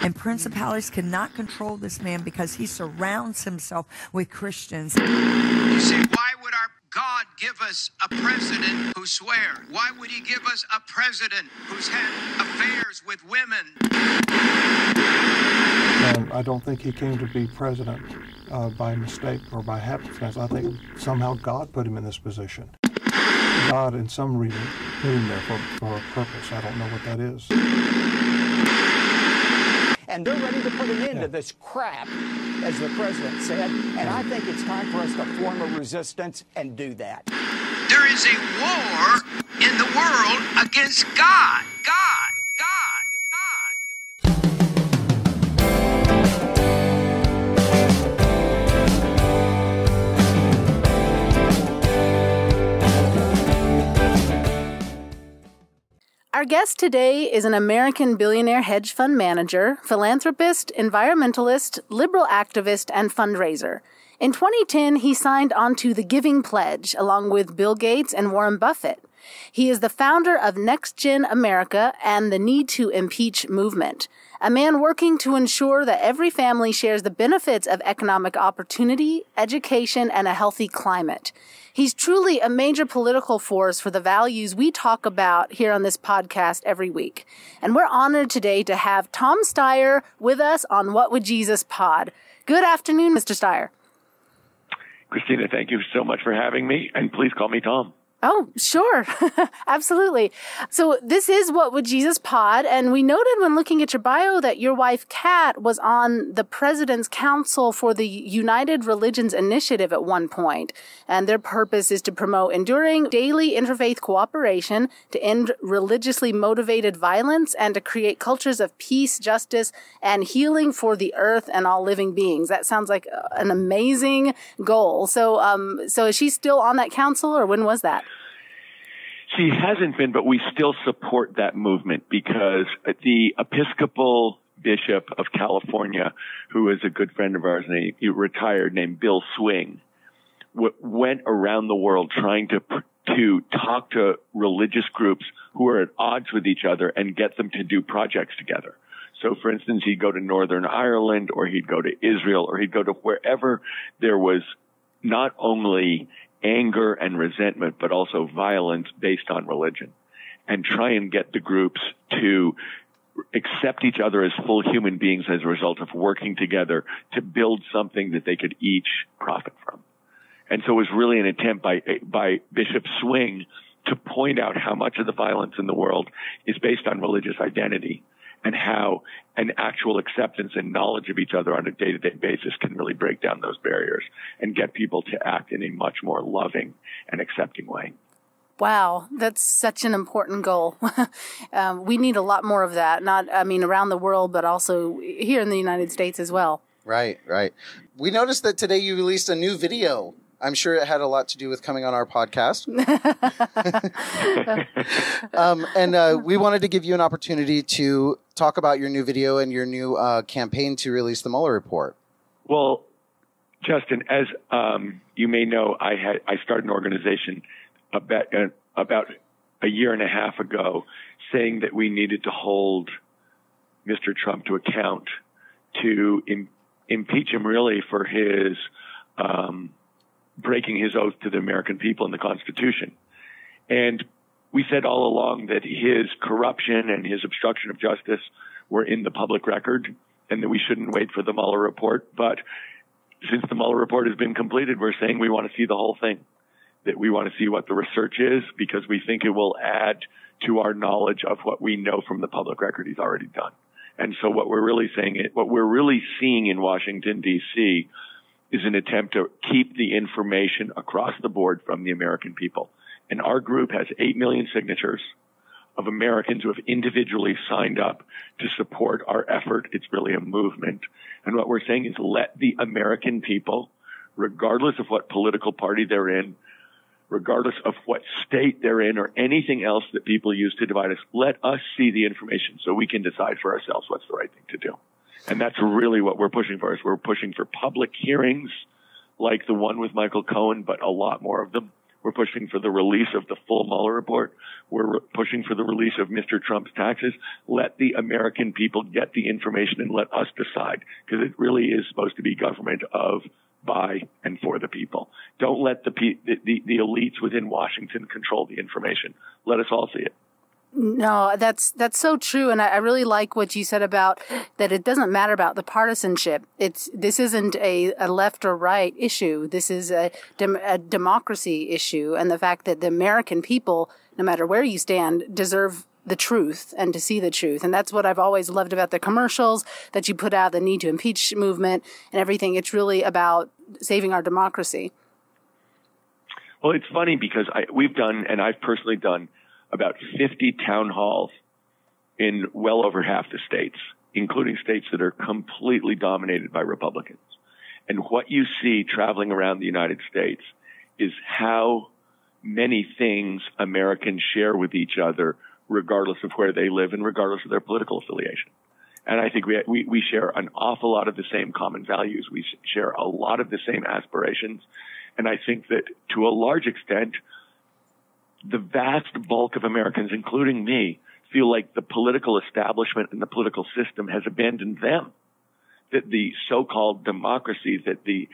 And principalities cannot control this man because he surrounds himself with Christians. You see, why would our God give us a president who swears? Why would he give us a president who's had affairs with women? And I don't think he came to be president by mistake or by happenstance. I think somehow God put him in this position. God, in some reason, put him there for a purpose. I don't know what that is. And they're ready to put an end to this crap, as the president said. And I think it's time for us to form a resistance and do that. There is a war in the world against God. God. Our guest today is an American billionaire hedge fund manager, philanthropist, environmentalist, liberal activist, and fundraiser. In 2010, he signed onto the Giving Pledge along with Bill Gates and Warren Buffett. He is the founder of Next Gen America and the Need to Impeach movement, a man working to ensure that every family shares the benefits of economic opportunity, education, and a healthy climate. He's truly a major political force for the values we talk about here on this podcast every week. And we're honored today to have Tom Steyer with us on What Would Jesus Pod. Good afternoon, Mr. Steyer. Christina, thank you so much for having me, and please call me Tom. Oh, sure. Absolutely. So this is What Would Jesus Pod, and we noted when looking at your bio that your wife, Kat, was on the President's Council for the United Religions Initiative at one point, and their purpose is to promote enduring daily interfaith cooperation, to end religiously motivated violence, and to create cultures of peace, justice, and healing for the earth and all living beings. That sounds like an amazing goal. So is she still on that council, or when was that? She hasn't been, but we still support that movement because the Episcopal Bishop of California, who is a good friend of ours, and he retired, named Bill Swing, went around the world trying to talk to religious groups who are at odds with each other and get them to do projects together. So, for instance, he'd go to Northern Ireland, or he'd go to Israel, or he'd go to wherever there was not only anger and resentment, but also violence based on religion, and try and get the groups to accept each other as full human beings as a result of working together to build something that they could each profit from. And so it was really an attempt by Bishop Swing to point out how much of the violence in the world is based on religious identity, and how an actual acceptance and knowledge of each other on a day-to-day basis can really break down those barriers and get people to act in a much more loving and accepting way. Wow, that's such an important goal. We need a lot more of that, around the world, but also here in the United States as well. Right. We noticed that today you released a new video. I'm sure it had a lot to do with coming on our podcast. And we wanted to give you an opportunity to talk about your new video and your new campaign to release the Mueller report. Well, Justin, as you may know, I started an organization about a year and a half ago saying that we needed to hold Mr. Trump to account, to impeach him really for his breaking his oath to the American people and the Constitution. And we said all along that his corruption and his obstruction of justice were in the public record and that we shouldn't wait for the Mueller report. But since the Mueller report has been completed, we're saying we want to see the whole thing, that we want to see what the research is, because we think it will add to our knowledge of what we know from the public record he's already done. And so what we're really seeing in Washington, D.C., is an attempt to keep the information across the board from the American people. And our group has 8 million signatures of Americans who have individually signed up to support our effort. It's really a movement. And what we're saying is let the American people, regardless of what political party they're in, regardless of what state they're in, or anything else that people use to divide us, let us see the information so we can decide for ourselves what's the right thing to do. And that's really what we're pushing for. Is we're pushing for public hearings like the one with Michael Cohen, but a lot more of them. We're pushing for the release of the full Mueller report. We're pushing for the release of Mr. Trump's taxes. Let the American people get the information and let us decide, because it really is supposed to be government of, by, and for the people. Don't let the elites within Washington control the information. Let us all see it. No, that's so true, and I really like what you said about that. It doesn't matter about the partisanship. This isn't a left or right issue. This is a democracy issue, and the fact that the American people, no matter where you stand, deserve the truth and to see the truth. And that's what I've always loved about the commercials that you put out, the need to impeach movement and everything. It's really about saving our democracy. Well, it's funny because we've done, and I've personally done, about 50 town halls in well over half the states, including states that are completely dominated by Republicans. And what you see traveling around the United States is how many things Americans share with each other, regardless of where they live and regardless of their political affiliation. And I think we share an awful lot of the same common values. We share a lot of the same aspirations. And I think that to a large extent, the vast bulk of Americans, including me, feel like the political establishment and the political system has abandoned them. That the so-called democracy, that the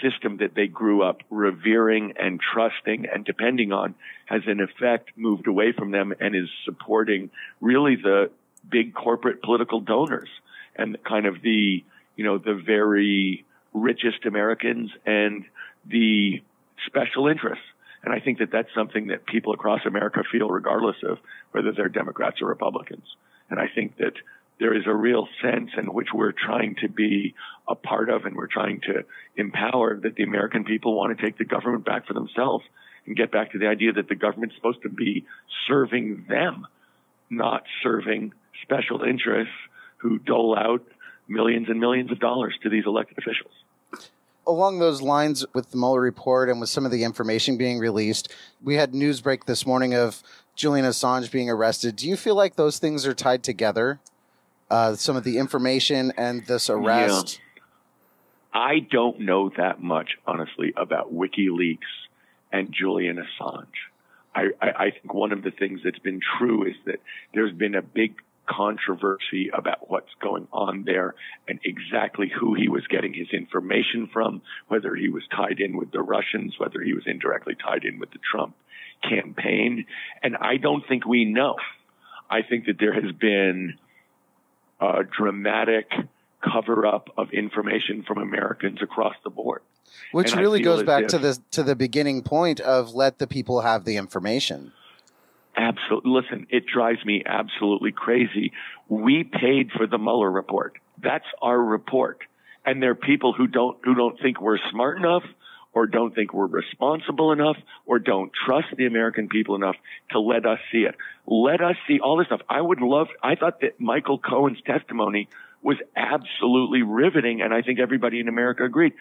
system that they grew up revering and trusting and depending on has in effect moved away from them and is supporting really the big corporate political donors and kind of the very richest Americans and the special interests. And I think that that's something that people across America feel regardless of whether they're Democrats or Republicans. And I think that there is a real sense in which we're trying to be a part of and we're trying to empower that the American people want to take the government back for themselves and get back to the idea that the government's supposed to be serving them, not serving special interests who dole out millions and millions of dollars to these elected officials. Along those lines, with the Mueller report and with some of the information being released, we had news break this morning of Julian Assange being arrested. Do you feel like those things are tied together? Some of the information and this arrest? Yeah. I don't know that much, honestly, about WikiLeaks and Julian Assange. I think one of the things that's been true is that there's been a big controversy about what's going on there and exactly who he was getting his information from, whether he was tied in with the Russians, whether he was indirectly tied in with the Trump campaign. And I don't think we know. I think that there has been a dramatic cover-up of information from Americans across the board. Which really goes back to the beginning point of let the people have the information. Absolutely. Listen, it drives me absolutely crazy. We paid for the Mueller report. That's our report. And there are people who don't think we're smart enough or don't think we're responsible enough or don't trust the American people enough to let us see it. Let us see all this stuff. I thought that Michael Cohen's testimony was absolutely riveting, and I think everybody in America agreed.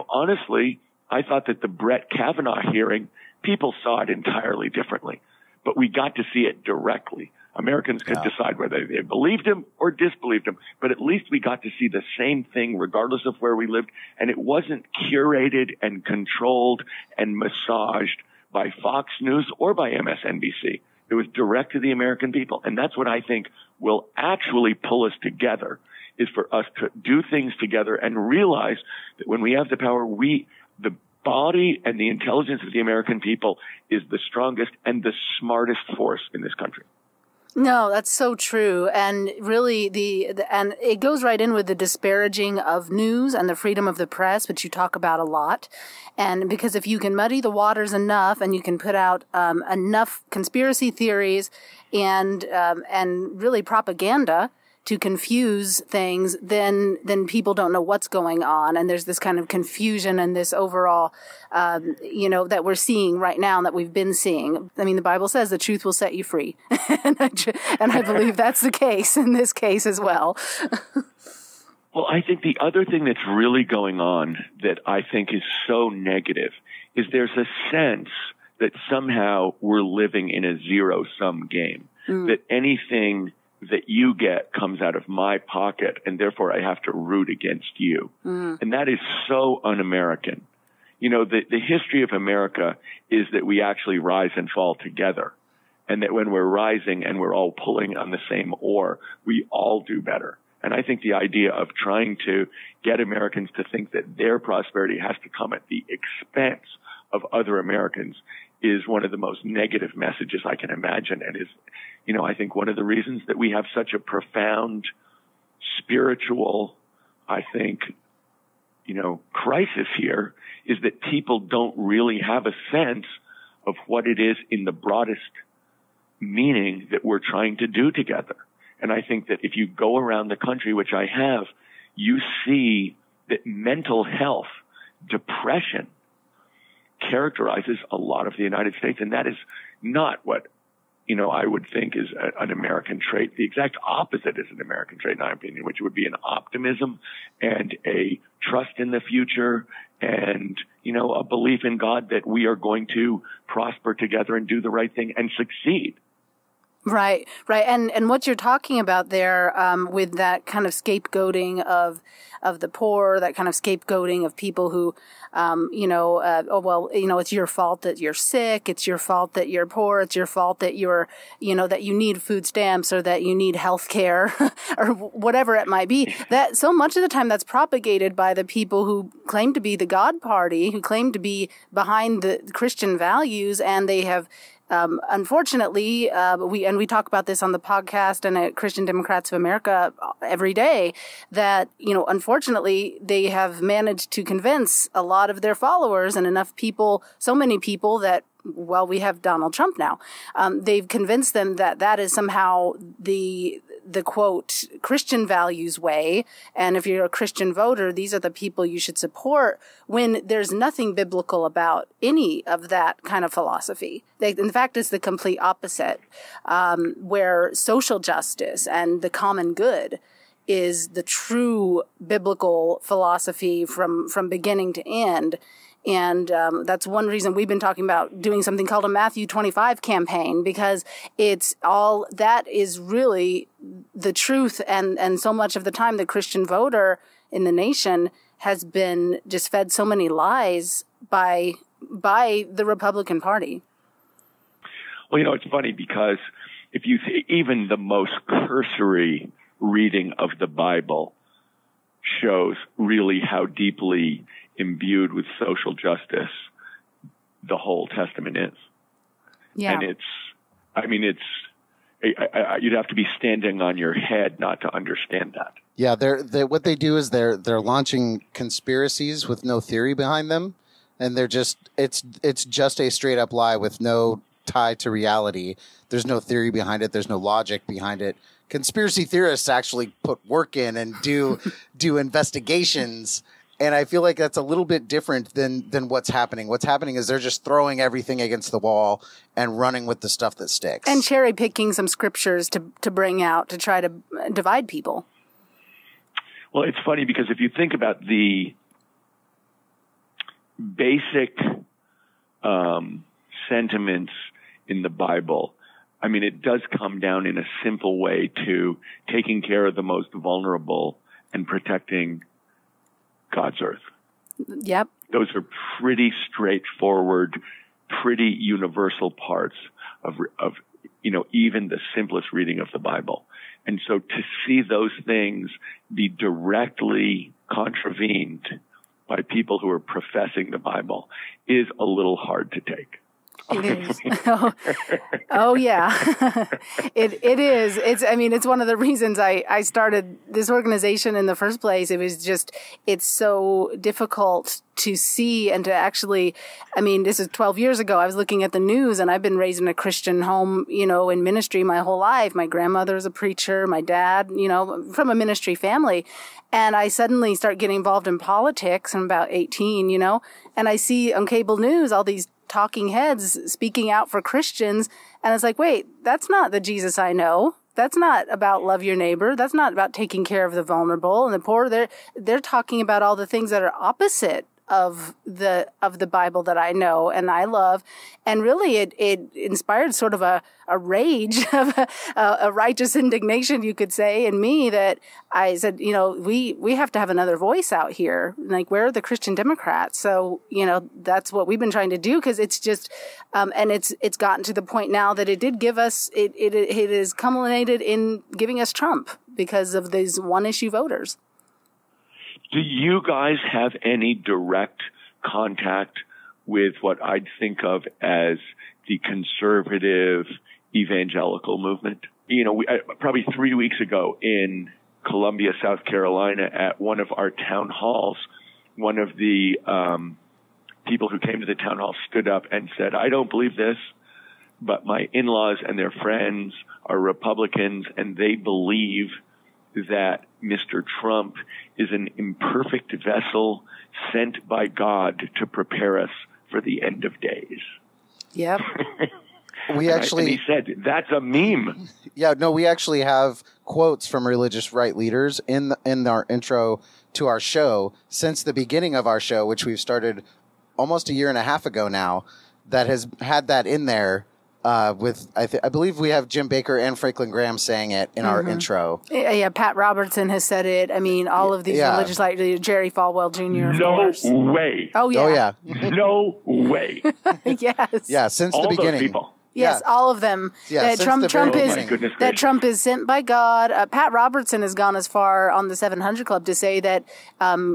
Honestly, I thought that the Brett Kavanaugh hearing, people saw it entirely differently. But we got to see it directly. Americans could decide whether they believed him or disbelieved him, but at least we got to see the same thing regardless of where we lived, and it wasn't curated and controlled and massaged by Fox News or by MSNBC. It was direct to the American people, and that's what I think will actually pull us together, is for us to do things together and realize that when we have the power, the body and the intelligence of the American people is the strongest and the smartest force in this country. No, that's so true. And really and it goes right in with the disparaging of news and the freedom of the press, which you talk about a lot. And because if you can muddy the waters enough and you can put out enough conspiracy theories and really propaganda to confuse things, then people don't know what's going on. And there's this kind of confusion and this overall, that we're seeing right now and that we've been seeing. I mean, the Bible says the truth will set you free. and I believe that's the case in this case as well. Well, I think the other thing that's really going on that I think is so negative is there's a sense that somehow we're living in a zero-sum game, that anything that you get comes out of my pocket, and therefore I have to root against you. And that is so un-American. the history of America is that we actually rise and fall together. And that when we're rising and we're all pulling on the same oar, we all do better. And I think the idea of trying to get Americans to think that their prosperity has to come at the expense of other Americans is one of the most negative messages I can imagine, and is, I think one of the reasons that we have such a profound spiritual, crisis here is that people don't really have a sense of what it is in the broadest meaning that we're trying to do together. And I think that if you go around the country, which I have, you see that mental health, depression, characterizes a lot of the United States. And that is not what, I would think is an American trait. The exact opposite is an American trait, in my opinion, which would be an optimism and a trust in the future and, a belief in God that we are going to prosper together and do the right thing and succeed. Right. And what you're talking about there, with that kind of scapegoating of the poor, that kind of scapegoating of people who, it's your fault that you're sick. It's your fault that you're poor. It's your fault that that you need food stamps or that you need health care or whatever it might be. That so much of the time that's propagated by the people who claim to be the God Party, who claim to be behind the Christian values, and they have, unfortunately, we talk about this on the podcast and at Christian Democrats of America every day, that, unfortunately, they have managed to convince a lot of their followers and enough people, so many people that, well, we have Donald Trump now. They've convinced them that that is somehow the quote Christian values way, and if you're a Christian voter, these are the people you should support, when there's nothing biblical about any of that kind of philosophy. In fact, it's the complete opposite, where social justice and the common good is the true biblical philosophy from beginning to end. And that's one reason we've been talking about doing something called a Matthew 25 campaign, because it's all that is really the truth. And so much of the time, the Christian voter in the nation has been just fed so many lies by the Republican Party. Well, it's funny because if you even the most cursory reading of the Bible shows really how deeply imbued with social justice the whole Testament is. Yeah. And you'd have to be standing on your head not to understand that. Yeah, what they do is they're launching conspiracies with no theory behind them, and it's just a straight up lie with no tie to reality. There's no theory behind it. There's no logic behind it. Conspiracy theorists actually put work in and do investigations. And I feel like that's a little bit different than what's happening. What's happening is they're just throwing everything against the wall and running with the stuff that sticks. And cherry picking some scriptures to bring out to try to divide people. Well, it's funny because if you think about the basic sentiments in the Bible, it does come down in a simple way to taking care of the most vulnerable and protecting God's earth. Yep. Those are pretty straightforward, pretty universal parts of even the simplest reading of the Bible. And so to see those things be directly contravened by people who are professing the Bible is a little hard to take. It is. Oh yeah. It is. It's one of the reasons I started this organization in the first place. It was just, it's so difficult to see and to actually, this is 12 years ago. I was looking at the news, and I've been raised in a Christian home, in ministry my whole life. My grandmother's a preacher, my dad, from a ministry family. And I suddenly start getting involved in politics. I'm about 18, and I see on cable news all these talking heads speaking out for Christians. And it's like, wait, that's not the Jesus I know. That's not about love your neighbor. That's not about taking care of the vulnerable and the poor. They're talking about all the things that are opposite of the Bible that I know and I love. And really it inspired sort of a rage of a righteous indignation, you could say, in me, that I said, we have to have another voice out here. Like, where are the Christian Democrats? So, that's what we've been trying to do, because it's just, and it's gotten to the point now that it did give us, it has culminated in giving us Trump because of these one-issue voters. Do you guys have any direct contact with what I'd think of as the conservative evangelical movement? Probably 3 weeks ago in Columbia, South Carolina, at one of our town halls, one of the people who came to the town hall stood up and said, "I don't believe this, but my in-laws and their friends are Republicans, and they believe that Mr. Trump is an imperfect vessel sent by God to prepare us for the end of days." Yep. And he said, "That's a meme." Yeah, no, we actually have quotes from religious right leaders in our intro to our show since the beginning of our show, which we've started almost a year and a half ago now, that has had that in there. With I believe we have Jim Bakker and Franklin Graham saying it in our intro. Yeah, Pat Robertson has said it. I mean, all of these religious, like Jerry Falwell Jr. No way. Oh yeah. Oh yeah. No way. Yes. Yeah, since All the beginning. those people. Yes, Yeah. all of them. Yeah, Trump gracious. Trump is sent by God. Pat Robertson has gone as far on the 700 Club to say that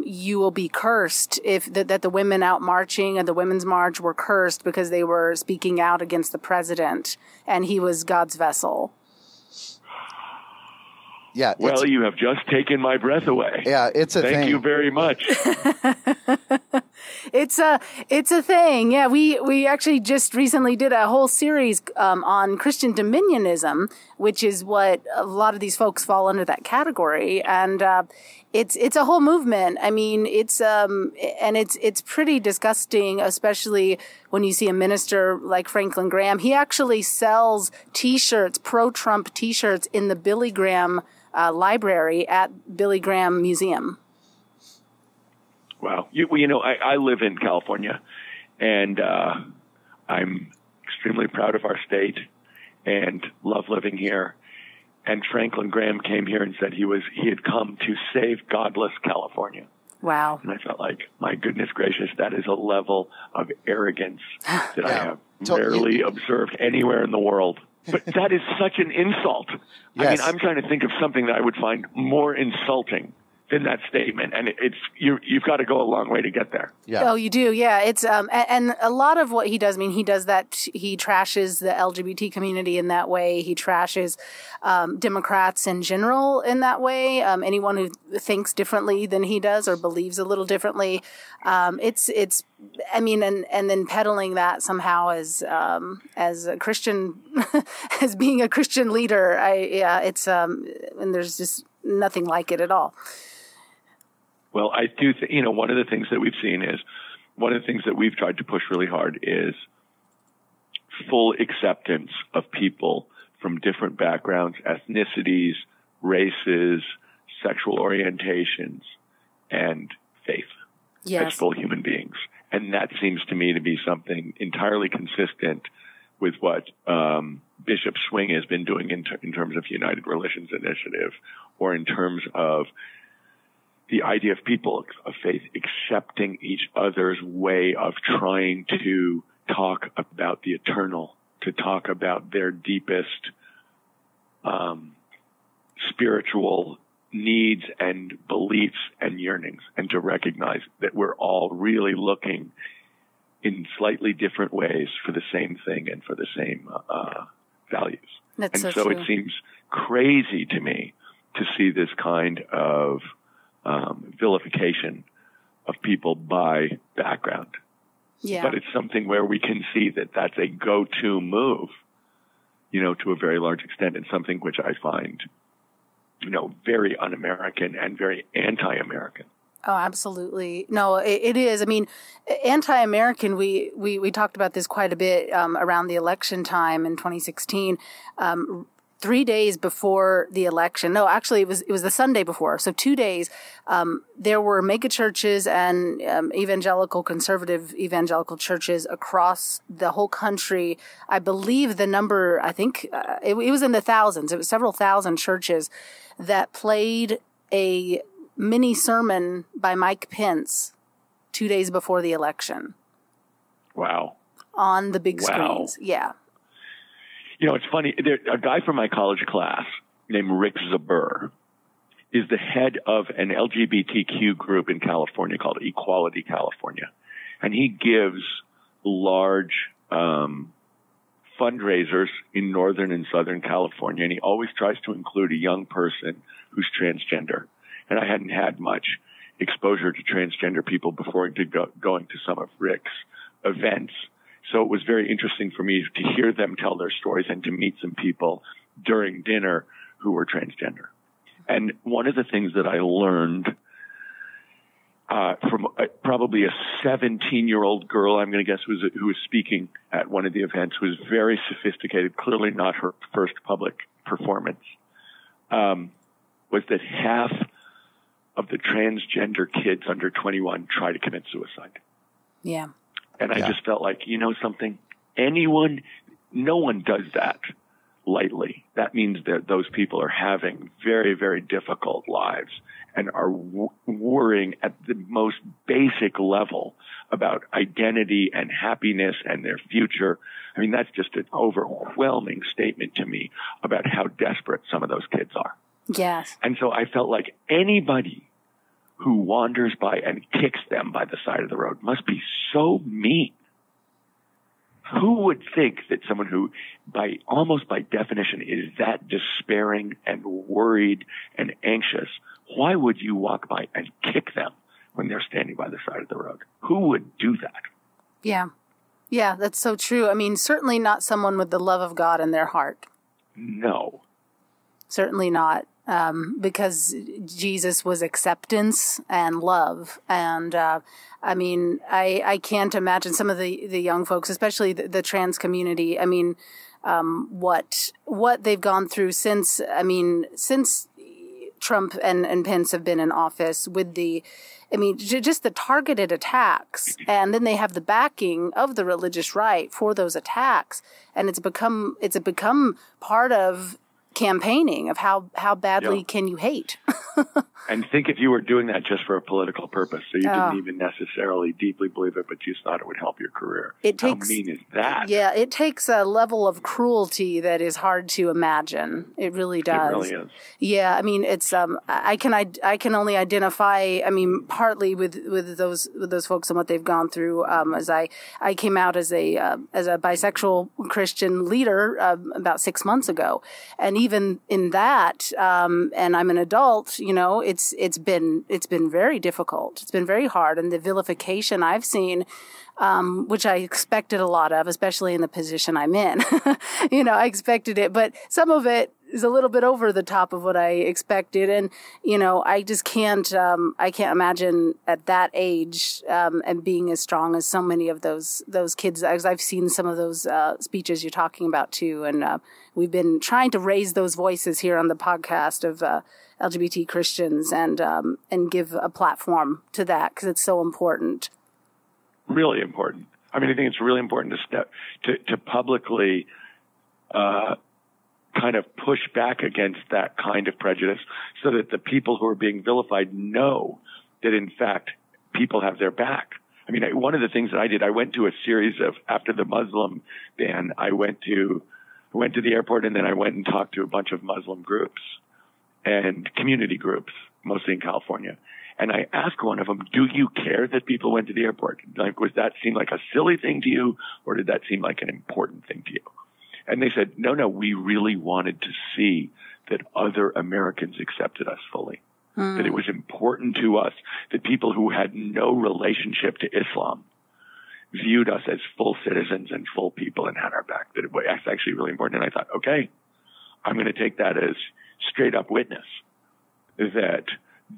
you will be cursed if that the women out marching at the Women's March were cursed because they were speaking out against the president, and he was God's vessel. Yeah. Well, you have just taken my breath away. Yeah, it's a thing. Thank you very much. It's a thing. Yeah, we actually just recently did a whole series on Christian dominionism, which is what a lot of these folks fall under that category, and it's a whole movement. I mean, it's pretty disgusting, especially when you see a minister like Franklin Graham. He actually sells T-shirts, pro-Trump T-shirts, in the Billy Graham library at Billy Graham Museum. Wow. I live in California, and I'm extremely proud of our state and love living here. And Franklin Graham came here and said he had come to save godless California. Wow. And I felt like, my goodness gracious, that is a level of arrogance that I have rarely observed anywhere in the world. But that is such an insult. Yes. I mean, I'm trying to think of something that I would find more insulting than that statement, and you've got to go a long way to get there. Yeah. Oh, you do. Yeah. It's and a lot of what he does. I mean, he does that. He trashes the LGBT community in that way. He trashes Democrats in general in that way. Anyone who thinks differently than he does or believes a little differently. It's. I mean, and then peddling that somehow as a Christian, as being a Christian leader. It's and there's just nothing like it at all. Well, I do think, one of the things that we've seen is, one of the things that we've tried to push really hard is full acceptance of people from different backgrounds, ethnicities, races, sexual orientations, and faith as full human beings. And that seems to me to be something entirely consistent with what Bishop Swing has been doing in terms of United Religions Initiative, or in terms of the idea of people of faith accepting each other's way of trying to talk about the eternal, to talk about their deepest spiritual needs and beliefs and yearnings, and to recognize that we're all really looking in slightly different ways for the same thing and for the same values. That's and so so true. It seems crazy to me to see this kind of vilification of people by background. Yeah. But it's something where we can see that that's a go-to move, to a very large extent, and something which I find, very un-American and very anti-American. Oh, absolutely. No, it is. I mean, anti-American, we talked about this quite a bit around the election time in 2016. 3 days before the election. No, actually, it was the Sunday before. So 2 days, there were mega churches and conservative evangelical churches across the whole country. I believe the number, it was in the thousands. It was several thousand churches that played a mini sermon by Mike Pence 2 days before the election. Wow. On the big screens. Yeah. It's funny. A guy from my college class named Rick Zabur is the head of an LGBTQ group in California called Equality California. And he gives large fundraisers in Northern and Southern California. And he always tries to include a young person who's transgender. And I hadn't had much exposure to transgender people before going to some of Rick's events. So it was very interesting for me to hear them tell their stories and to meet some people during dinner who were transgender. And one of the things that I learned from probably a 17-year-old girl, I'm going to guess, who was speaking at one of the events, who was very sophisticated, clearly not her first public performance, was that half of the transgender kids under 21 try to commit suicide. Yeah. And I just felt like, something, no one does that lightly. That means that those people are having very, very difficult lives and are worrying at the most basic level about identity and happiness and their future. I mean, that's just an overwhelming statement to me about how desperate some of those kids are. Yes. And so I felt like anybody who wanders by and kicks them by the side of the road must be so mean. Who would think that someone who, almost by definition, is that despairing and worried and anxious, why would you walk by and kick them when they're standing by the side of the road? Who would do that? Yeah. Yeah, that's so true. I mean, certainly not someone with the love of God in their heart. No. Certainly not. Because Jesus was acceptance and love. And, I can't imagine some of the young folks, especially the trans community. I mean, what they've gone through since Trump and Pence have been in office with just the targeted attacks. And then they have the backing of the religious right for those attacks. And it's become part of campaigning of how badly can you hate. And think if you were doing that just for a political purpose, so you didn't even necessarily deeply believe it, but you thought it would help your career. How mean is that? Yeah, it takes a level of cruelty that is hard to imagine. It really does. It really is. Yeah, I mean, it's I can only identify. I mean, partly with those folks and what they've gone through. As I came out as a bisexual Christian leader about 6 months ago, and even in that, and I'm an adult. It's been very difficult. It's been very hard, and the vilification I've seen, which I expected a lot of, especially in the position I'm in. I expected it, but some of it is a little bit over the top of what I expected, and I just can't. I can't imagine at that age and being as strong as so many of those kids. As I've seen some of those speeches you're talking about too, and we've been trying to raise those voices here on the podcast of LGBT Christians and give a platform to that because it's so important. Really important. I mean, I think it's really important to publicly kind of push back against that kind of prejudice so that the people who are being vilified know that, in fact, people have their back. I mean, one of the things that I did, I went to a series of, after the Muslim ban, I went to the airport and then I went and talked to a bunch of Muslim groups and community groups, mostly in California. And I asked one of them, do you care that people went to the airport? Like, was that seem like a silly thing to you, or did that seem like an important thing to you? And they said, no, we really wanted to see that other Americans accepted us fully, that it was important to us that people who had no relationship to Islam viewed us as full citizens and full people and had our back. That's actually really important. And I thought, okay, I'm going to take that as straight up witness that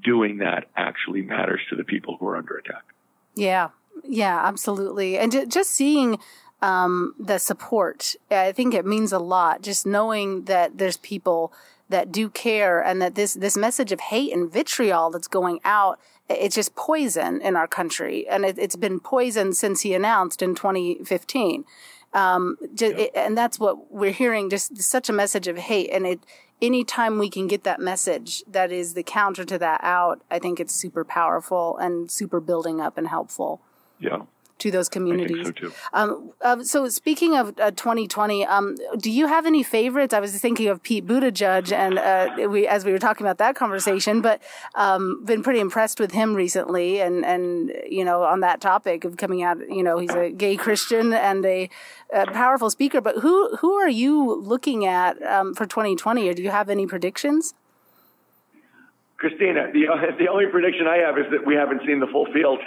doing that actually matters to the people who are under attack. Yeah, absolutely. And just seeing the support. I think it means a lot just knowing that there's people that do care, and that this message of hate and vitriol that's going out, it's just poison in our country. And it's been poison since he announced in 2015. And that's what we're hearing, just such a message of hate. And anytime we can get that message that is the counter to that out, I think it's super powerful and super building up and helpful. Yeah. To those communities. I think so too. So speaking of 2020, do you have any favorites? I was thinking of Pete Buttigieg, and as we were talking about that conversation, but been pretty impressed with him recently, and on that topic of coming out, he's a gay Christian and a powerful speaker. But who are you looking at for 2020, or do you have any predictions? Christina, the only prediction I have is that we haven't seen the full field.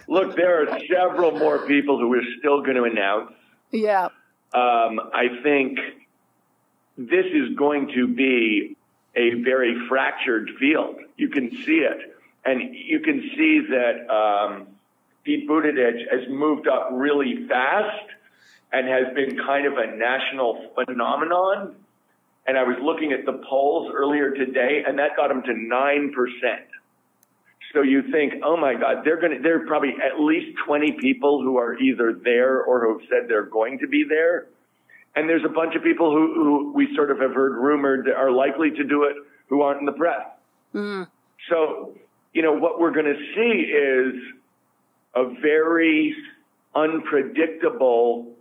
Look, there are several more people who we're still going to announce. Yeah. I think this is going to be a very fractured field. You can see it. And you can see that Pete Buttigieg has moved up really fast and has been kind of a national phenomenon. And I was looking at the polls earlier today, and that got them to 9%. So you think, oh my God, there are probably at least 20 people who are either there or who have said they're going to be there. And there's a bunch of people who we sort of have heard rumored that are likely to do it who aren't in the press. Mm. So, what we're going to see is a very unpredictable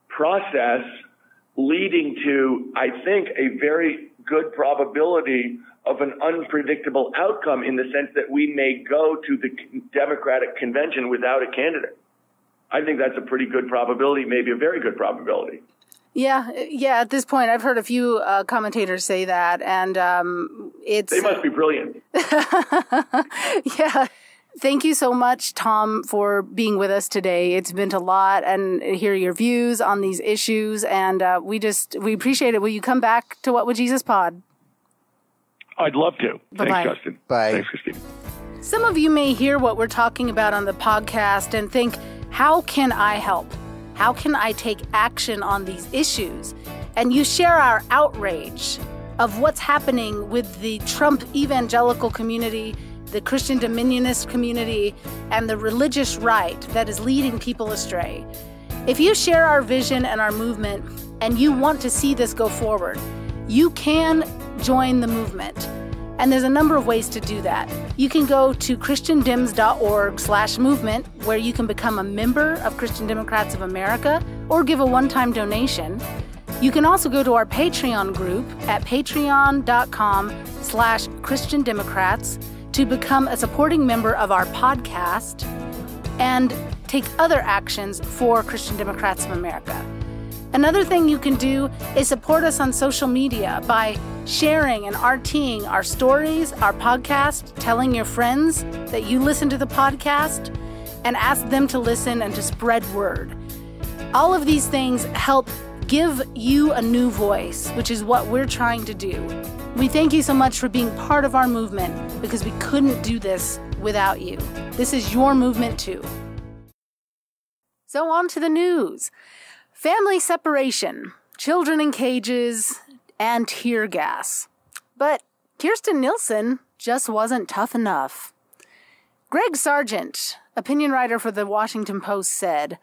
process leading to, I think, a very good probability of an unpredictable outcome, in the sense that we may go to the Democratic convention without a candidate. I think that's a pretty good probability, maybe a very good probability. Yeah. At this point, I've heard a few commentators say that, and they must be brilliant. Yeah. Thank you so much, Tom, for being with us today. It's meant a lot, and hear your views on these issues, and we appreciate it. Will you come back to What Would Jesus Pod? I'd love to. Bye-bye. Thanks, Justin. Bye. Thanks, Christine. Some of you may hear what we're talking about on the podcast and think, how can I help? How can I take action on these issues? And you share our outrage of what's happening with the Trump evangelical community, the Christian dominionist community, and the religious right that is leading people astray. If you share our vision and our movement, and you want to see this go forward, you can join the movement. And there's a number of ways to do that. You can go to christiandems.org/movement, where you can become a member of Christian Democrats of America or give a one-time donation. You can also go to our Patreon group at patreon.com/Christian Democrats to become a supporting member of our podcast and take other actions for Christian Democrats of America. Another thing you can do is support us on social media by sharing and RTing our stories, our podcast, telling your friends that you listen to the podcast, and ask them to listen and to spread word. All of these things help give you a new voice, which is what we're trying to do. We thank you so much for being part of our movement, because we couldn't do this without you. This is your movement too. So on to the news. Family separation, children in cages, and tear gas. But Kirstjen Nielsen just wasn't tough enough. Greg Sargent, opinion writer for the Washington Post, said,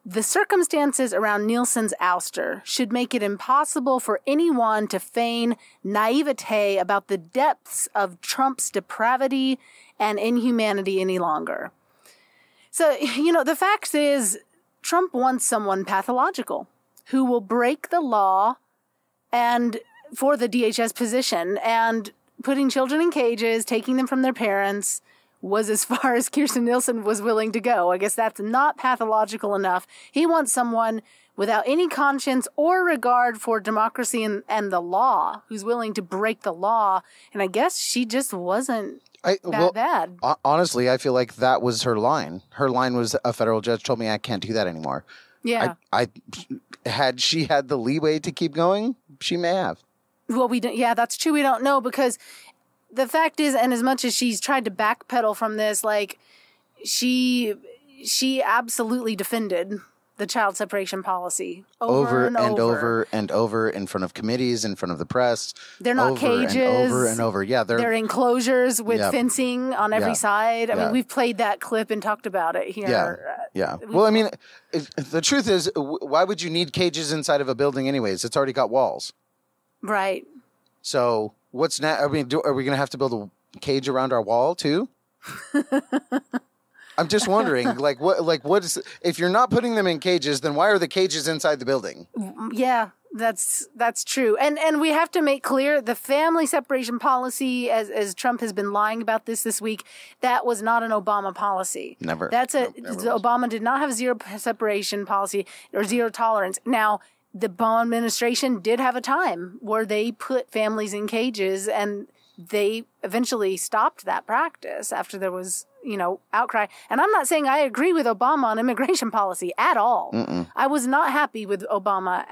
"The circumstances around Nielsen's ouster should make it impossible for anyone to feign naivete about the depths of Trump's depravity and inhumanity any longer." So, the fact is, Trump wants someone pathological who will break the law and for the DHS position, and putting children in cages, taking them from their parents, was as far as Kirstjen Nielsen was willing to go. I guess that's not pathological enough. He wants someone without any conscience or regard for democracy and the law, who's willing to break the law. And I guess she just wasn't bad. Honestly, I feel like that was her line. Her line was, a federal judge told me I can't do that anymore. Yeah. Had she had the leeway to keep going, she may have. Well, that's true. We don't know, because the fact is, and as much as she's tried to backpedal from this, like she she absolutely defended the child separation policy over and over in front of committees, in front of the press. They're not cages. And over and over. Yeah, they're enclosures with fencing on every side. I mean, we've played that clip and talked about it here. Yeah. Well, I mean, the truth is, why would you need cages inside of a building anyways? It's already got walls. Right. So what's next? I mean, are we going to have to build a cage around our wall too? I'm just wondering, what is, if you're not putting them in cages, then why are the cages inside the building? Yeah, that's true. And we have to make clear the family separation policy, as Trump has been lying about this week, that was not an Obama policy. Never. Never Obama did not have zero separation policy or zero tolerance. Now, the Obama administration did have a time where they put families in cages, and they eventually stopped that practice after there was, outcry. And I'm not saying I agree with Obama on immigration policy at all. Mm-mm. I was not happy with Obama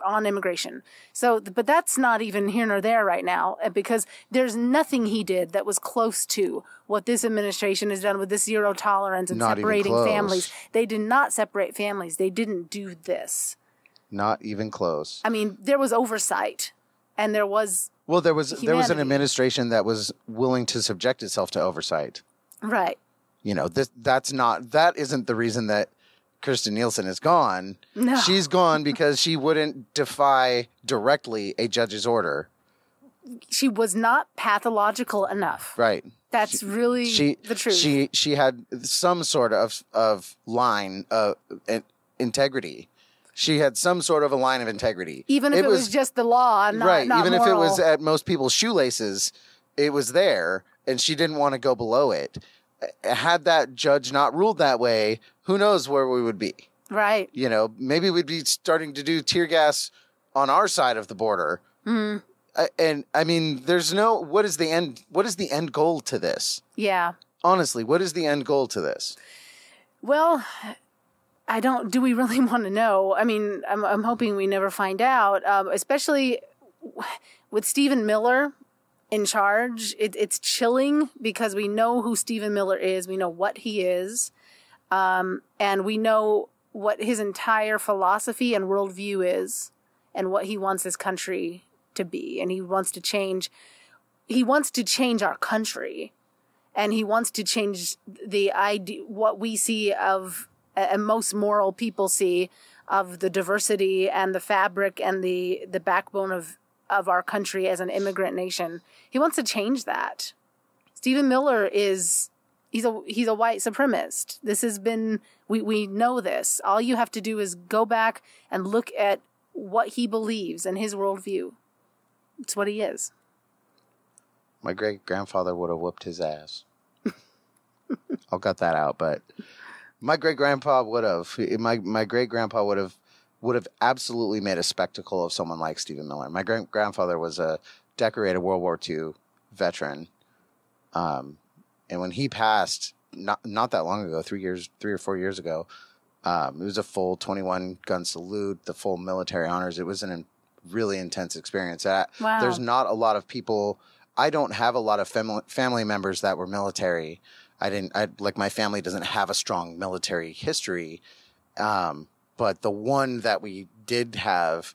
on immigration. So, but that's not even here nor there right now, because there's nothing he did that was close to what this administration has done with this zero tolerance and not separating families. They did not separate families. They didn't do this. Not even close. I mean, there was oversight, and there was there was an administration that was willing to subject itself to oversight. Right. That isn't the reason that Kirstjen Nielsen is gone. No. She's gone because she wouldn't defy directly a judge's order. She was not pathological enough. Right. That's really the truth. She had some sort of line of integrity. She had some sort of a line of integrity. Even if it was just the law, not even moral. If it was at most people's shoelaces, it was there, and she didn't want to go below it. Had that judge not ruled that way, who knows where we would be? Right. Maybe we'd be starting to do tear gas on our side of the border. Mm. And I mean, what is the end goal to this? Yeah. Honestly, what is the end goal to this? Well, do we really want to know? I mean, I'm hoping we never find out, especially with Stephen Miller in charge. It's chilling because we know who Stephen Miller is. We know what he is. And we know what his entire philosophy and worldview is and what he wants this country to be. And he wants to change our country. And he wants to change the idea, what we see of, and most moral people see, of the diversity and the fabric and the backbone of our country as an immigrant nation. He wants to change that. Stephen Miller he's a white supremacist. This has been, we know this. All you have to do is go back and look at what he believes and his worldview. It's what he is. My great-grandfather would have whooped his ass. I'll cut that out, but my great-grandpa would have. My great-grandpa would have absolutely made a spectacle of someone like Stephen Miller. My great-grandfather was a decorated World War II veteran. And when he passed, not that long ago, 3 or 4 years ago, it was a full 21-gun salute, the full military honors. It was a really intense experience. Wow. There's not a lot of people. I don't have a lot of family members that were military. My family doesn't have a strong military history. But the one that we did have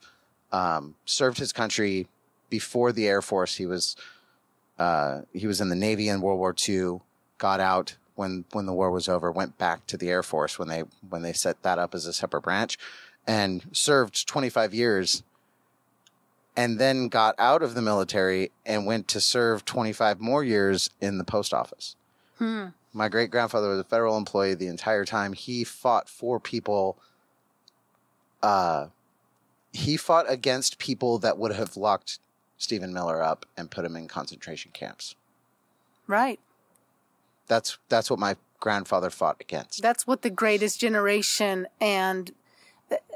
served his country before the Air Force. He was in the Navy in World War II, got out when the war was over, went back to the Air Force when they set that up as a separate branch, and served 25 years, and then got out of the military and went to serve 25 more years in the post office. My great-grandfather was a federal employee the entire time. He fought for people. He fought against people that would have locked Stephen Miller up and put him in concentration camps. Right. That's what my grandfather fought against. That's what the greatest generation and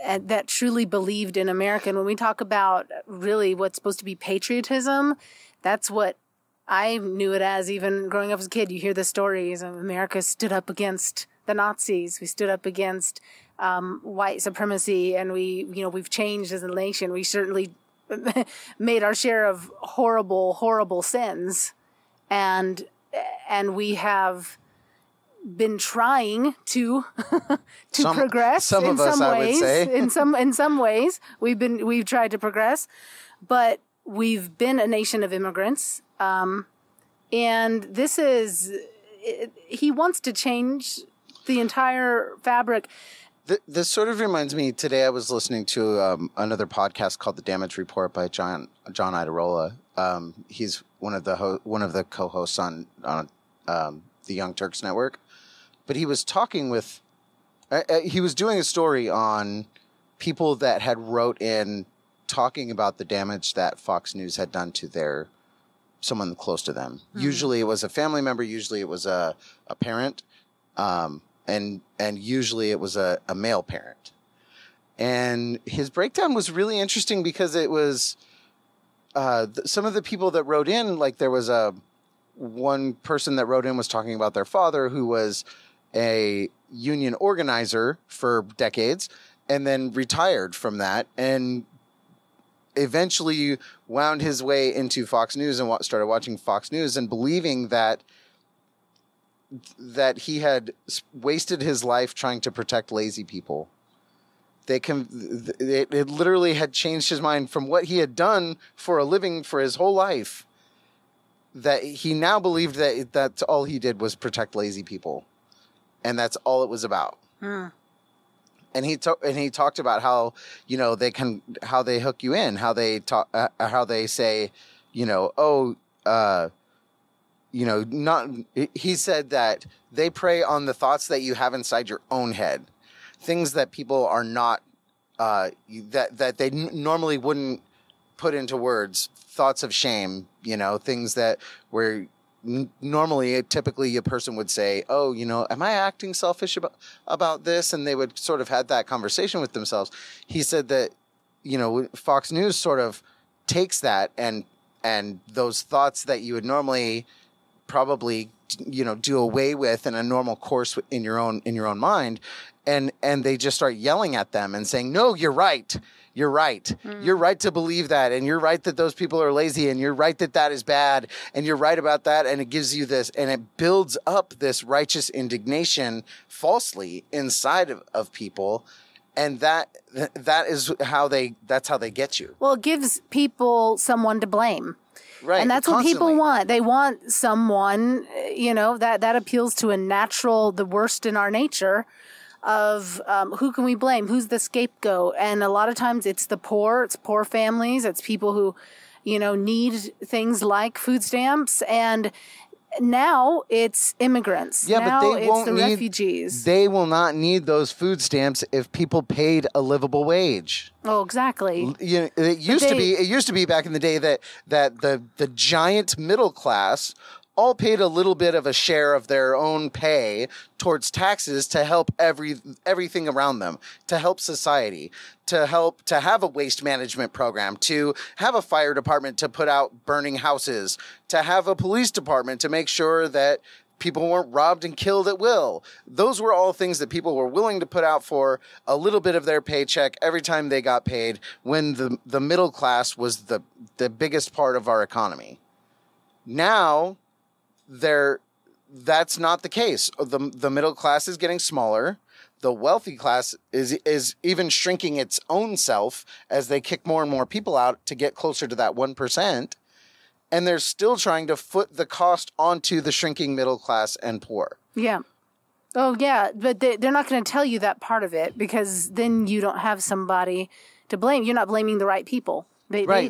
that truly believed in America. And when we talk about really what's supposed to be patriotism, that's what I knew it as. Even growing up as a kid, you hear the stories of America stood up against the Nazis. We stood up against white supremacy, and we've changed as a nation. We certainly made our share of horrible, horrible sins, and we have been trying to progress some in of us, some I would ways. say. In some ways, we've tried to progress, but we've been a nation of immigrants, and this is he wants to change the entire fabric. This sort of reminds me. Today, I was listening to another podcast called The Damage Report by John Iadarola. He's one of the co-hosts on the Young Turks Network. But he was talking with. He was doing a story on people that had wrote in talking about the damage that Fox News had done to someone close to them. Mm-hmm. Usually, it was a family member. Usually, it was a parent. And usually it was a male parent. And his breakdown was really interesting because it was some of the people that wrote in, like there was one person that wrote in was talking about their father who was a union organizer for decades and then retired from that and eventually wound his way into Fox News and started watching Fox News and believing that he had wasted his life trying to protect lazy people. It literally had changed his mind from what he had done for a living for his whole life, that he now believed that that's all he did was protect lazy people. And that's all it was about. And he talked about how, how they hook you in, how they how they say, he said that they prey on the thoughts that you have inside your own head, things that people are not, that they normally wouldn't put into words, thoughts of shame, things that where normally, typically a person would say, oh, am I acting selfish about this? And they would sort of have that conversation with themselves. He said that, Fox News sort of takes that and those thoughts that you would normally probably do away with in a normal course in your own mind, and they just start yelling at them and saying, no, you're right, you're right to believe that, and you're right that those people are lazy, and you're right that is bad, and you're right about that, and it gives you this, and it builds up this righteous indignation falsely inside of people, and that's how they get you. Well, it gives people someone to blame. Right, and that's constantly. What people want. They want someone, that appeals to the worst in our nature of who can we blame? Who's the scapegoat? And a lot of times it's the poor, it's poor families, it's people who, need things like food stamps. And now it's immigrants. Yeah, now but they won't the need refugees. They will not need those food stamps if people paid a livable wage. Oh, exactly. It used to be back in the day that the giant middle class all paid a little bit of a share of their own pay towards taxes to help everything around them, to help society, to have a waste management program, to have a fire department to put out burning houses, to have a police department to make sure that people weren't robbed and killed at will. Those were all things that people were willing to put out for a little bit of their paycheck every time they got paid, when the middle class was the biggest part of our economy. Now, that's not the case. The middle class is getting smaller. The wealthy class is even shrinking its own self as they kick more and more people out to get closer to that 1%. And they're still trying to foot the cost onto the shrinking middle class and poor. Yeah. Oh, yeah. But they're not going to tell you that part of it, because then you don't have somebody to blame. You're not blaming the right people. They're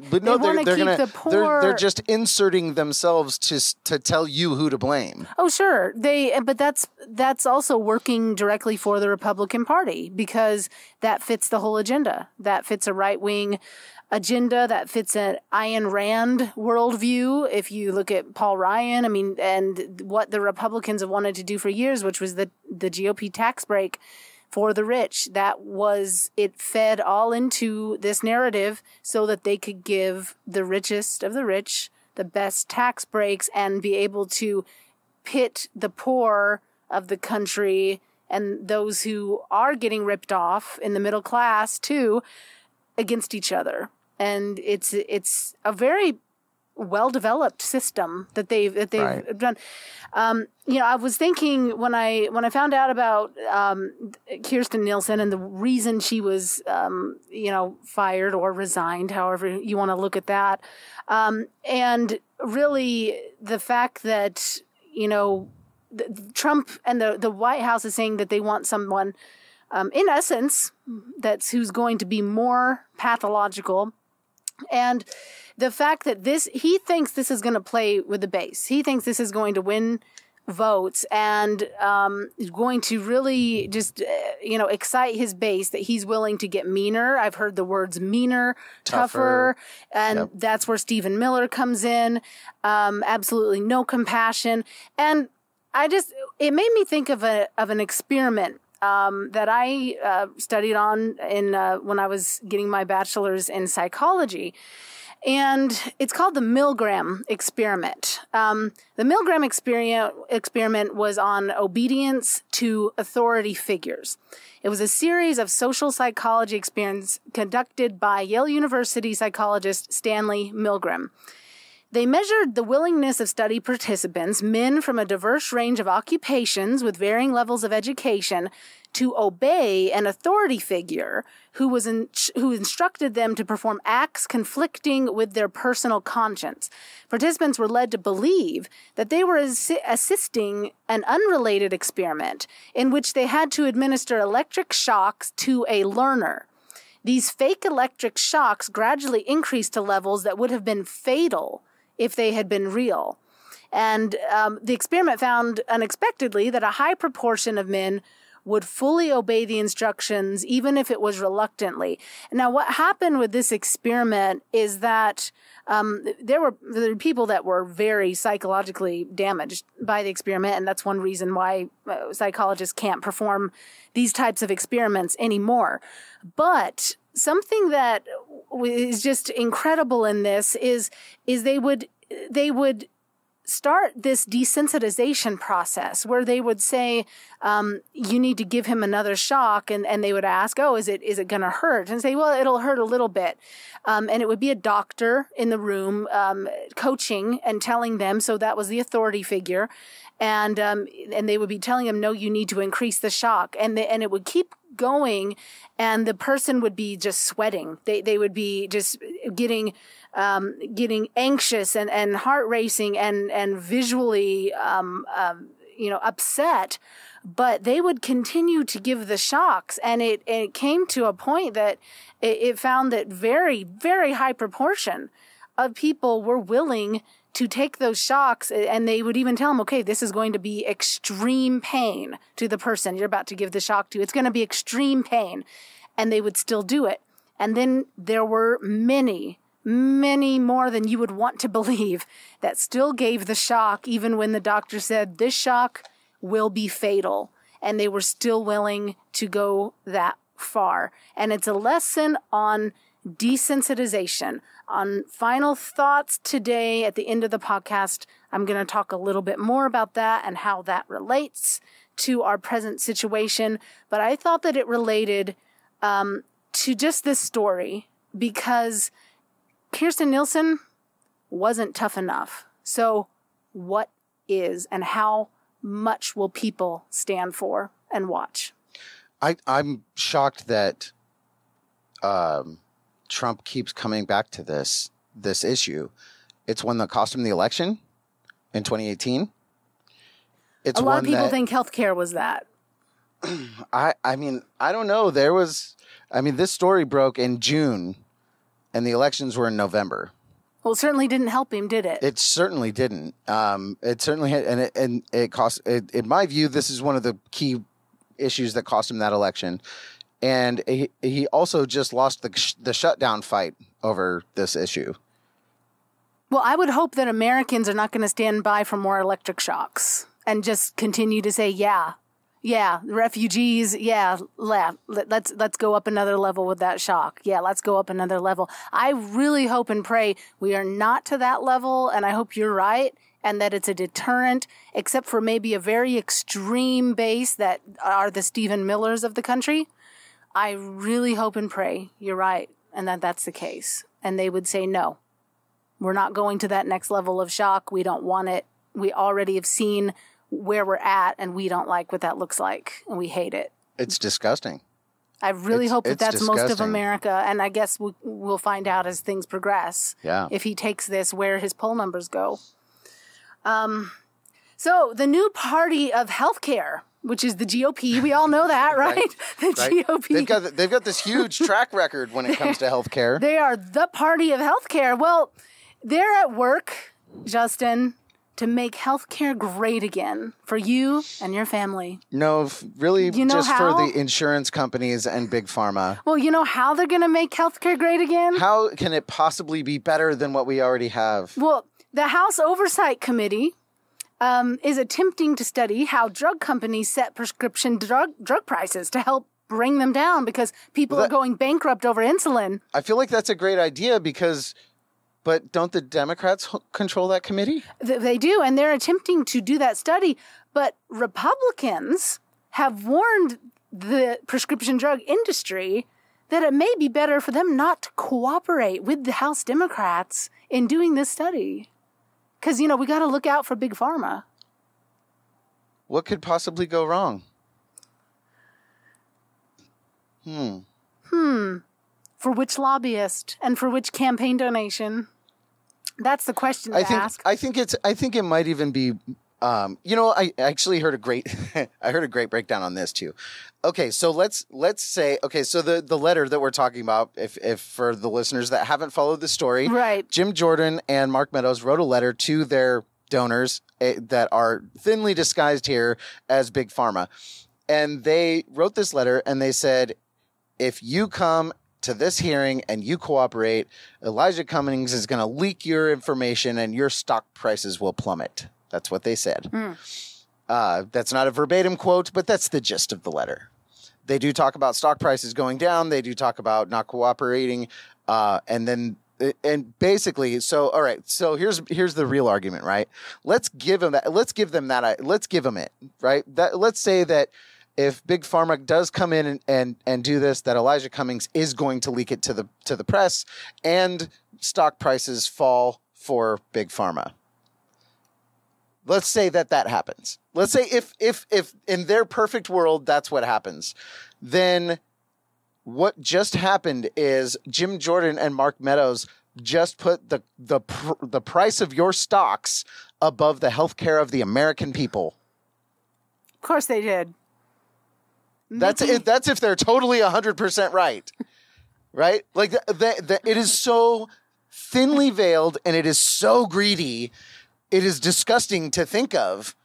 just inserting themselves to tell you who to blame. Oh, sure. But that's also working directly for the Republican Party, because that fits the whole agenda. That fits a right-wing agenda, that fits an Ayn Rand worldview. If you look at Paul Ryan, and what the Republicans have wanted to do for years, which was the GOP tax break for the rich, it fed all into this narrative so that they could give the richest of the rich the best tax breaks and be able to pit the poor of the country and those who are getting ripped off in the middle class too against each other. And it's a very well-developed system that they've Right. done. I was thinking when I found out about Kirstjen Nielsen and the reason she was fired or resigned, however you want to look at that, and really the fact that Trump and the White House is saying that they want someone, in essence, who's going to be more pathological. And the fact that he thinks this is going to play with the base. He thinks this is going to win votes and is going to really just, excite his base that he's willing to get meaner. I've heard the words meaner, tougher, and that's where Stephen Miller comes in. Absolutely no compassion. And it made me think of an experiment that I studied on when I was getting my bachelor's in psychology. And it's called the Milgram experiment. The Milgram experiment was on obedience to authority figures. It was a series of social psychology experiments conducted by Yale University psychologist Stanley Milgram. They measured the willingness of study participants, men from a diverse range of occupations with varying levels of education, to obey an authority figure who instructed them to perform acts conflicting with their personal conscience. Participants were led to believe that they were assisting an unrelated experiment in which they had to administer electric shocks to a learner. These fake electric shocks gradually increased to levels that would have been fatal if they had been real. And the experiment found unexpectedly that a high proportion of men would fully obey the instructions, even if it was reluctantly. Now, what happened with this experiment is that there were people that were very psychologically damaged by the experiment, and that's one reason why psychologists can't perform these types of experiments anymore. But something that is just incredible in this is they would start this desensitization process where they would say, you need to give him another shock. And they would ask, is it going to hurt? And say, well, it'll hurt a little bit. And it would be a doctor in the room, coaching and telling them. So that was the authority figure. And they would be telling them, no, you need to increase the shock. And it would keep going, and the person would be just sweating. They would be just getting anxious and heart racing and visually upset. But they would continue to give the shocks, and it came to a point that it found that very, very high proportion of people were willing to take those shocks, and they would even tell them, okay, this is going to be extreme pain to the person you're about to give the shock to. It's going to be extreme pain. And they would still do it. And then there were many, many more than you would want to believe that still gave the shock, even when the doctor said, this shock will be fatal. And they were still willing to go that far. And it's a lesson on desensitization. On final thoughts today at the end of the podcast, I'm going to talk a little bit more about that and how that relates to our present situation. But I thought that it related to just this story because Kirstjen Nielsen wasn't tough enough. So what is, and how much will people stand for and watch? I'm shocked that Trump keeps coming back to this issue. It's one that cost him the election in 2018. It's a lot of people think healthcare was that. I mean, I don't know. This story broke in June, and the elections were in November. Well, it certainly didn't help him, did it? It certainly didn't. It certainly had, and it cost. In my view, this is one of the key issues that cost him that election. And he also just lost the shutdown fight over this issue. Well, I would hope that Americans are not going to stand by for more electric shocks and just continue to say, yeah, refugees, let's go up another level with that shock. Yeah, let's go up another level. I really hope and pray we are not to that level, and I hope you're right, and that it's a deterrent, except for maybe a very extreme base that are the Stephen Millers of the country. I really hope and pray you're right and that that's the case. And they would say, no, We're not going to that next level of shock. We don't want it. We already have seen where we're at, and we don't like what that looks like, and we hate it. It's disgusting. I really hope that that's disgusting. most of America, and I guess we'll find out as things progress. Yeah. If he takes this, where his poll numbers go. So the new party of healthcare, which is the GOP, we all know that, right? The GOP. They've got this huge track record when it comes to healthcare. They are the party of healthcare. Well, they're at work, Justin, to make healthcare great again for you and your family. No, really, You know just how? for the insurance companies and big pharma. Well, you know how they're going to make healthcare great again? How can it possibly be better than what we already have? Well, the House Oversight Committee is attempting to study how drug companies set prescription drug prices to help bring them down because people are going bankrupt over insulin. I feel like that's a great idea but don't the Democrats control that committee? They do, and they're attempting to do that study. But Republicans have warned the prescription drug industry that it may be better for them not to cooperate with the House Democrats in doing this study. Because, we got to look out for Big Pharma. What could possibly go wrong? For which lobbyist and for which campaign donation? That's the question to ask. I think it might even be. I actually heard a great breakdown on this too. Okay, so let's say so the letter that we're talking about, if for the listeners that haven't followed the story, right? Jim Jordan and Mark Meadows wrote a letter to their donors that are thinly disguised here as Big Pharma, and they wrote this letter and they said, if you come to this hearing and you cooperate, Elijah Cummings is going to leak your information and your stock prices will plummet. That's what they said. That's not a verbatim quote, but that's the gist of the letter. They do talk about stock prices going down. They do talk about not cooperating. And basically, all right. So here's the real argument, right? Let's give them it, right? Let's say that if Big Pharma does come in and do this, that Elijah Cummings is going to leak it to the press and stock prices fall for Big Pharma. Let's say that happens. Let's say if in their perfect world, that's what happens. Then what just happened is Jim Jordan and Mark Meadows just put the price of your stocks above the healthcare of the American people. Of course they did. That's if they're totally 100% right. Right? Like it is so thinly veiled and it is so greedy. It is disgusting to think of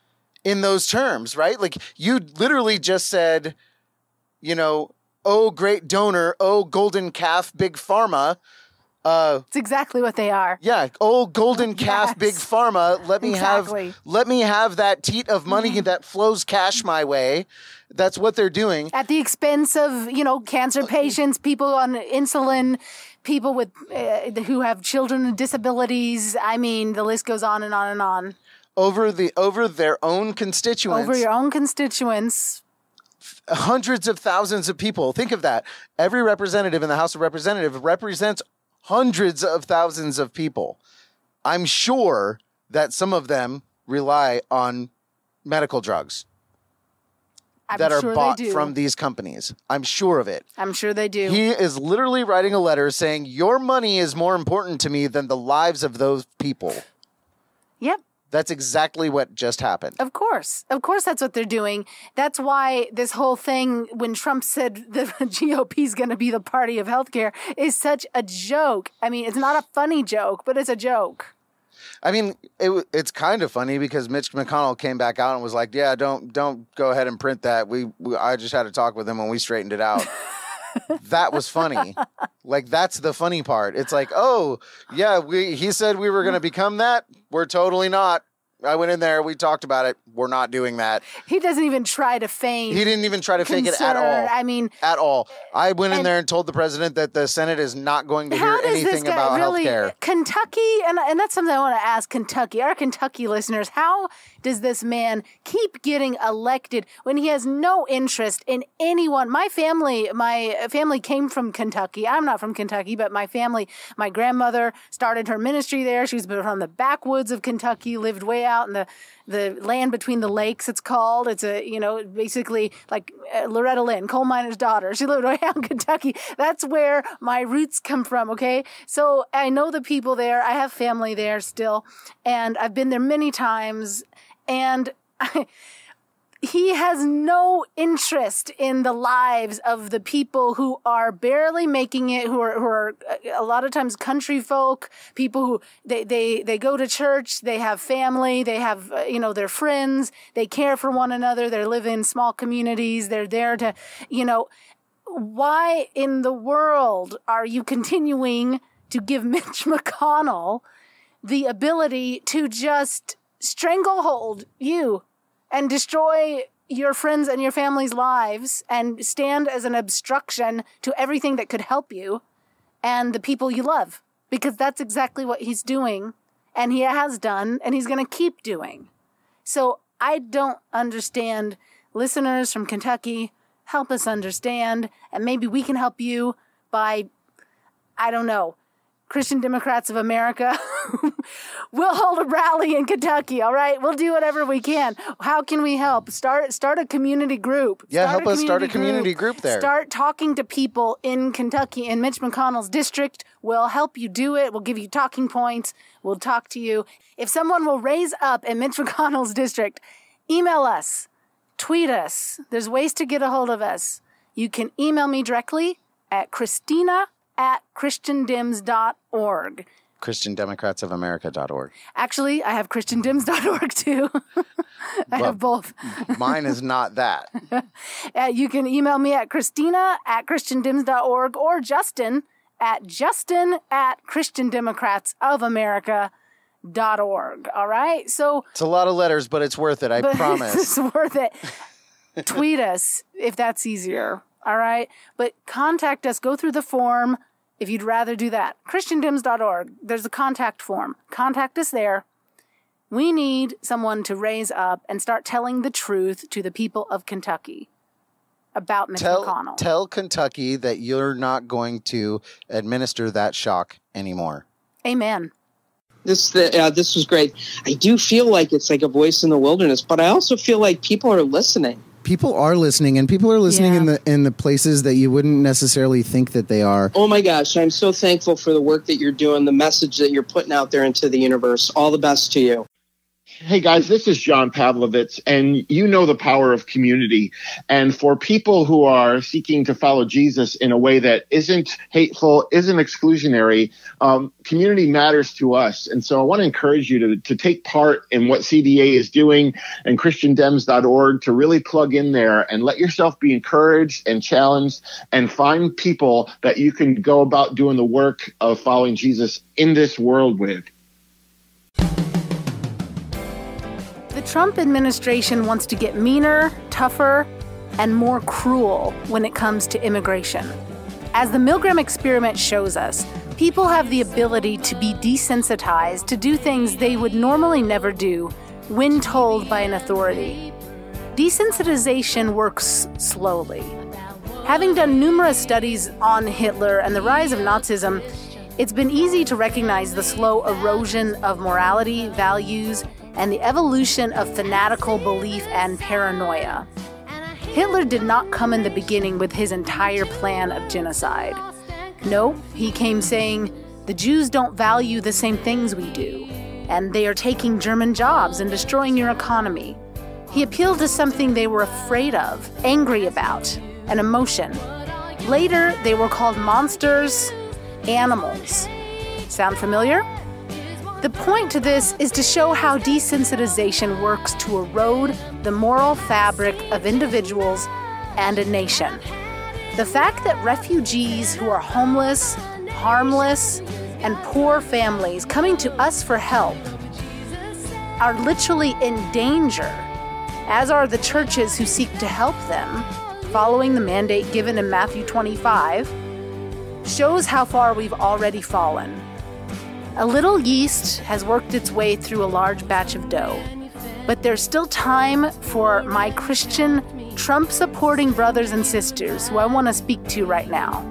in those terms, right? Like you literally just said, oh, great donor, oh, golden calf, Big Pharma. It's exactly what they are. Yeah. Oh, golden calf, Big Pharma. Let me have that teat of money that flows cash my way. That's what they're doing. At the expense of, cancer patients, people on insulin, people with who have children with disabilities. I mean, the list goes on and on and on. Over their own constituents. Over your own constituents. Hundreds of thousands of people. Think of that. Every representative in the House of Representatives represents hundreds of thousands of people. I'm sure that some of them rely on medical drugs that are bought from these companies. I'm sure of it. I'm sure they do. He is literally writing a letter saying, your money is more important to me than the lives of those people. Yep. That's exactly what just happened. Of course. Of course that's what they're doing. That's why this whole thing, when Trump said the GOP is going to be the party of healthcare, is such a joke. I mean, it's not a funny joke, but it's a joke. I mean, it's kind of funny because Mitch McConnell came back out and was like, yeah, don't go ahead and print that. I just had to talk with him and we straightened it out. That was funny. Like, that's the funny part. It's like, oh, yeah, he said we were going to become that. We're totally not. I went in there. We talked about it. We're not doing that. He doesn't even try to feign. He didn't even try to fake it at all. I mean, at all. I went in there and told the president that the Senate is not going to hear anything about health care. Kentucky, and that's something I want to ask Kentucky, our Kentucky listeners, how does this man keep getting elected when he has no interest in anyone? My family came from Kentucky. I'm not from Kentucky, but my family, my grandmother started her ministry there. She was from the backwoods of Kentucky, lived way out in the land between the lakes, it's called. It's basically like Loretta Lynn, coal miner's daughter. She lived way out in Kentucky. That's where my roots come from, okay? So I know the people there. I have family there still, and I've been there many times, and he has no interest in the lives of the people who are barely making it, who are a lot of times country folk, people who they go to church, they have family, they have their friends, they care for one another, they live in small communities, they're there to, why in the world are you continuing to give Mitch McConnell the ability to just stranglehold you and destroy your friends and your family's lives and stand as an obstruction to everything that could help you and the people you love? Because that's exactly what he's doing, and he has done, and he's going to keep doing. So I don't understand. Listeners from Kentucky, help us understand, and maybe we can help you by, I don't know, Christian Democrats of America. We'll hold a rally in Kentucky, all right? We'll do whatever we can. How can we help? Start a community group. Help us start a community group there. Start talking to people in Kentucky, in Mitch McConnell's district. We'll help you do it. We'll give you talking points. We'll talk to you. If someone will raise up in Mitch McConnell's district, email us, tweet us. There's ways to get a hold of us. You can email me directly at christina@christiandems.org. ChristianDemocratsofAmerica.org. Actually, I have ChristianDems.org too. I have both. Mine is not that. You can email me at Christina@ChristianDems.org or Justin at ChristianDemocratsofAmerica.org. All right? So it's a lot of letters, but it's worth it. I promise. It's worth it. Tweet us if that's easier. All right? But contact us. Go through the form if you'd rather do that. ChristianDems.org. There's a contact form. Contact us there. We need someone to raise up and start telling the truth to the people of Kentucky about Mitch McConnell. Tell Kentucky that you're not going to administer that shock anymore. Amen. This was great. I do feel like it's like a voice in the wilderness, but I also feel like people are listening. People are listening, and people are listening in the places that you wouldn't necessarily think that they are. Oh my gosh, I'm so thankful for the work that you're doing, the message that you're putting out there into the universe. All the best to you. Hey guys, this is John Pavlovitz, and you know the power of community. And for people who are seeking to follow Jesus in a way that isn't hateful, isn't exclusionary, community matters to us. And so I want to encourage you to take part in what CDA is doing and ChristianDems.org, to really plug in there and let yourself be encouraged and challenged, and find people that you can go about doing the work of following Jesus in this world with. The Trump administration wants to get meaner, tougher, and more cruel when it comes to immigration. As the Milgram experiment shows us, people have the ability to be desensitized to do things they would normally never do when told by an authority. Desensitization works slowly. Having done numerous studies on Hitler and the rise of Nazism, it's been easy to recognize the slow erosion of morality, values, and the evolution of fanatical belief and paranoia. Hitler did not come in the beginning with his entire plan of genocide. No, he came saying, the Jews don't value the same things we do, and they are taking German jobs and destroying your economy. He appealed to something they were afraid of, angry about, an emotion. Later, they were called monsters, animals. Sound familiar? The point to this is to show how desensitization works to erode the moral fabric of individuals and a nation. The fact that refugees who are homeless, harmless, and poor families coming to us for help are literally in danger, as are the churches who seek to help them, following the mandate given in Matthew 25, shows how far we've already fallen. A little yeast has worked its way through a large batch of dough, but there's still time for my Christian, Trump-supporting brothers and sisters who I want to speak to right now.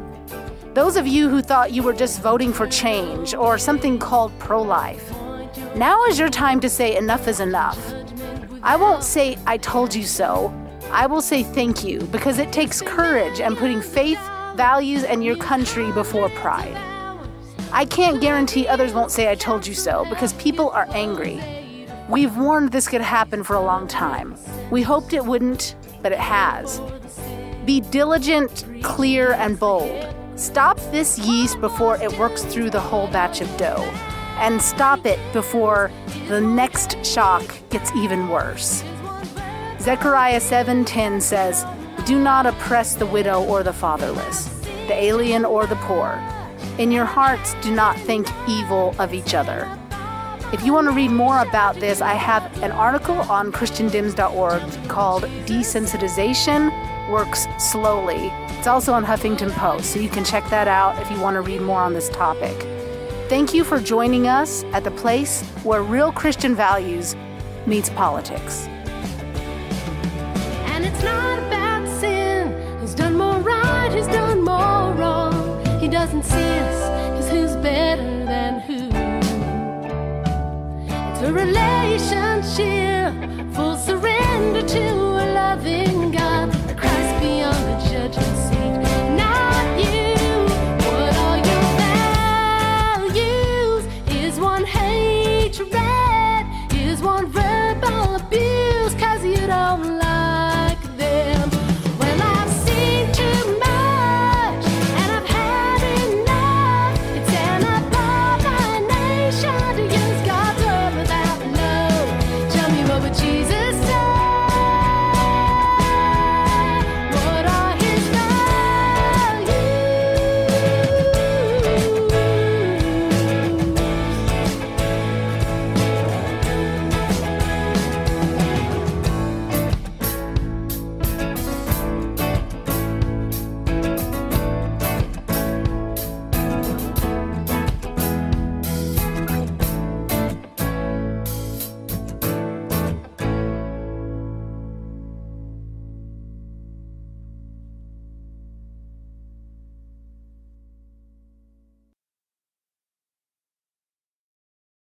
Those of you who thought you were just voting for change or something called pro-life, now is your time to say enough is enough. I won't say I told you so. I will say thank you, because it takes courage and putting faith, values, and your country before pride. I can't guarantee others won't say I told you so, because people are angry. We've warned this could happen for a long time. We hoped it wouldn't, but it has. Be diligent, clear, and bold. Stop this yeast before it works through the whole batch of dough. And stop it before the next shock gets even worse. Zechariah 7:10 says, "Do not oppress the widow or the fatherless, the alien or the poor. In your hearts, do not think evil of each other." If you want to read more about this, I have an article on christiandims.org called Desensitization Works Slowly. It's also on Huffington Post, so you can check that out if you want to read more on this topic. Thank you for joining us at the place where real Christian values meets politics. And it's not about sin. Who's done more right, who's done more wrong. He doesn't sense, 'cause who's better than who? It's a relationship, full surrender to